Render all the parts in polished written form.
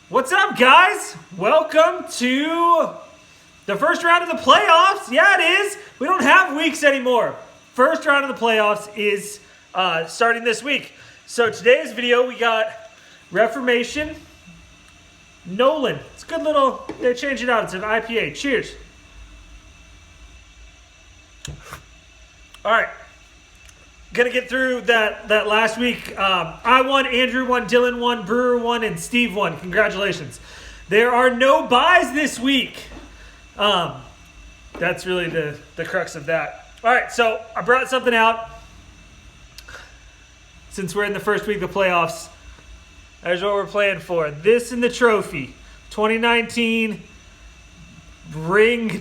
What's up, guys? Welcome to the first round of the playoffs. Yeah, it is. We don't have weeks anymore. First round of the playoffs is starting this week. So today's video, we got Reformation, Nolan. It's a good little, they changed it out. It's an IPA. Cheers. All right. Gonna get through that last week. I won, Andrew won, Dylan won, Brewer won, and Steve won. Congratulations. There are no buys this week. That's really the crux of that. All right, so I brought something out. Since we're in the first week of the playoffs, there's what we're playing for. This and the trophy. 2019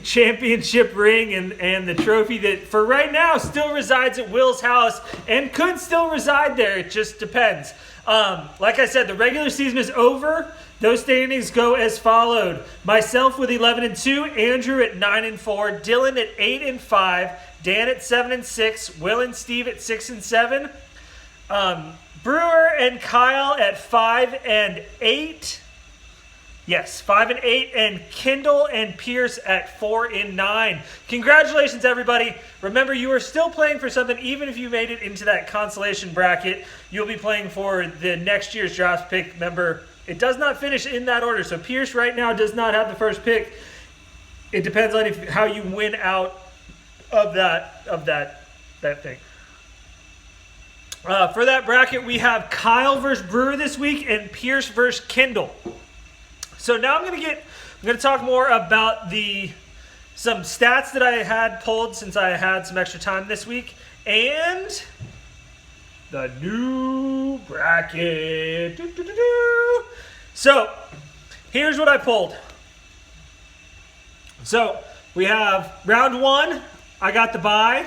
championship ring and the trophy that for right now still resides at Will's house and could still reside there. It just depends. Like I said, the regular season is over. Those standings go as followed. Myself with 11-2, Andrew at 9-4, Dylan at 8-5, Dan at 7-6, Will and Steve at 6-7, Brewer and Kyle at 5-8. Yes, 5-8, and Kendall and Pierce at 4-9. Congratulations, everybody. Remember, you are still playing for something, even if you made it into that consolation bracket. You'll be playing for the next year's draft pick. Remember, it does not finish in that order. So Pierce right now does not have the first pick. It depends on how you win out of that thing. For that bracket, we have Kyle versus Brewer this week and Pierce versus Kendall. So now I'm going to talk more about some stats that I had pulled since I had some extra time this week and the new bracket. So here's what I pulled. So we have round one. I got the bye.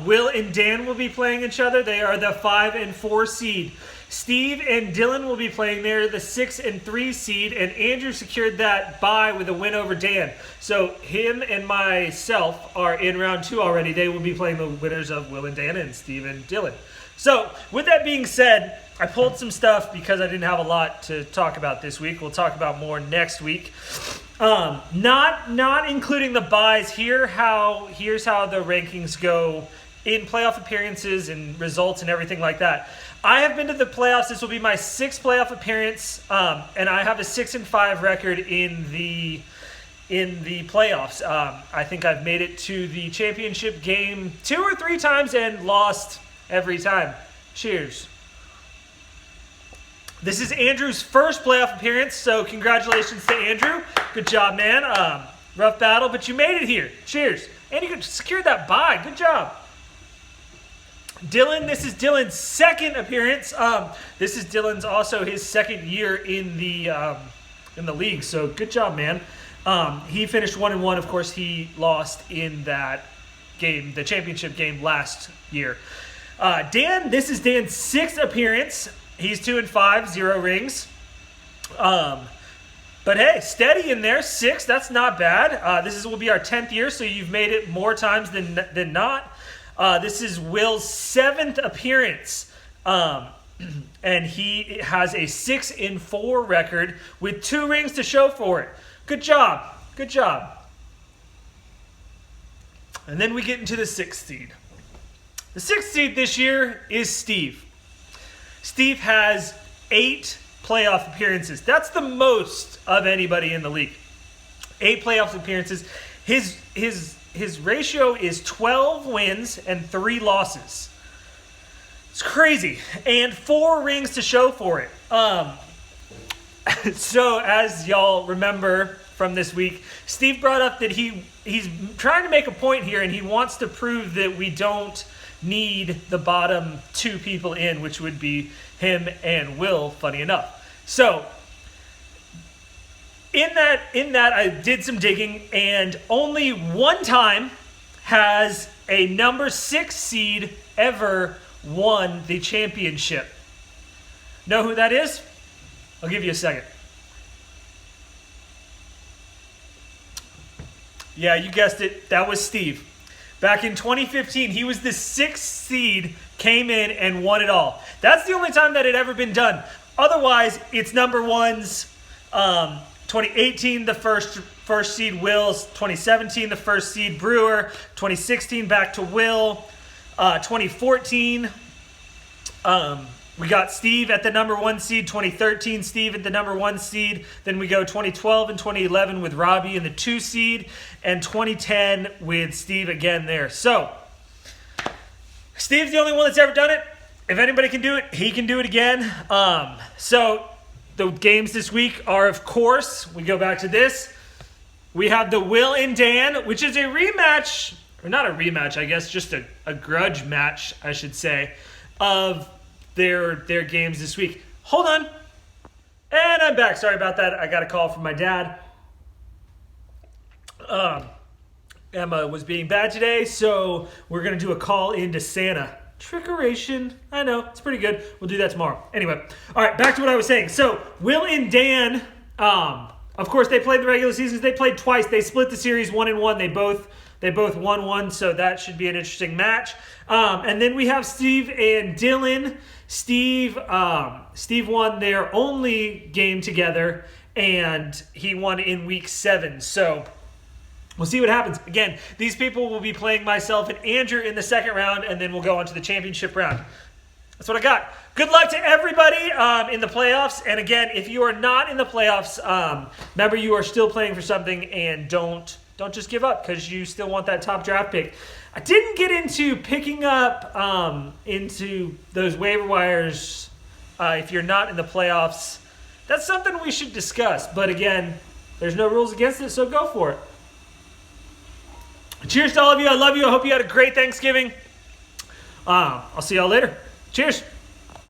Will and Dan will be playing each other. They are the 5 and 4 seed. Steve and Dylan will be playing there, the 6 and 3 seed, and Andrew secured that bye with a win over Dan. So him and myself are in round 2 already. They will be playing the winners of Will and Dan and Steve and Dylan. So with that being said, I pulled some stuff because I didn't have a lot to talk about this week. We'll talk about more next week. Not including the buys. Here's how the rankings go in playoff appearances and results and everything like that. I have been to the playoffs. This will be my 6th playoff appearance, and I have a 6-5 record in the playoffs. I think I've made it to the championship game 2 or 3 times and lost every time. Cheers. This is Andrew's first playoff appearance, so congratulations to Andrew. Good job, man. Rough battle, but you made it here. Cheers. And you secured that bye. Good job. Dylan, this is Dylan's 2nd appearance. This is Dylan's also his 2nd year in the league. So good job, man. He finished 1-1. Of course, he lost in that game, the championship game last year. Dan, this is Dan's 6th appearance. He's 2-5, 0 rings. But hey, steady in there. 6, that's not bad. This will be our 10th year, so you've made it more times than not. This is Will's 7th appearance, and he has a 6-4 record with 2 rings to show for it. Good job. Good job. And then we get into the 6th seed. The 6th seed this year is Steve. Steve has 8 playoff appearances. That's the most of anybody in the league. 8 playoff appearances. His ratio is 12 wins and 3 losses. It's crazy. And 4 rings to show for it. So as y'all remember from this week, Steve brought up that he's trying to make a point here, and he wants to prove that we don't need the bottom 2 people in, which would be him and Will, funny enough. So In that, I did some digging, and only one time has a number 6 seed ever won the championship. Know who that is? I'll give you a second. Yeah, you guessed it. That was Steve. Back in 2015, he was the 6th seed, came in and won it all. That's the only time that it ever been done. Otherwise, it's number 1s, 2018, the first seed Wills. 2017, the first seed Brewer. 2016, back to Will. 2014, we got Steve at the number 1 seed. 2013, Steve at the number 1 seed. Then we go 2012 and 2011 with Robbie in the 2 seed. And 2010 with Steve again there. So, Steve's the only one that's ever done it. If anybody can do it, he can do it again. So, the games this week are, of course, we go back to this. We have the Will and Dan, which is a rematch, or not a rematch, I guess, just a grudge match, I should say, of their games this week. Hold on. And I'm back. Sorry about that. I got a call from my dad. Emma was being bad today, so we're going to do a call into Santa. Trickeration. I know. It's pretty good. We'll do that tomorrow. Anyway. All right. Back to what I was saying. So, Will and Dan, of course, they played the regular seasons. They played twice. They split the series 1-1. They both won one, so that should be an interesting match. And then we have Steve and Dylan. Steve won their only game together, and he won in week 7. So we'll see what happens. Again, these people will be playing myself and Andrew in the second round, and then we'll go on to the championship round. That's what I got. Good luck to everybody in the playoffs. And again, if you are not in the playoffs, remember you are still playing for something, and don't just give up because you still want that top draft pick. I didn't get into picking up into those waiver wires if you're not in the playoffs. That's something we should discuss. But again, there's no rules against it, so go for it. Cheers to all of you. I love you. I hope you had a great Thanksgiving. I'll see y'all later. Cheers.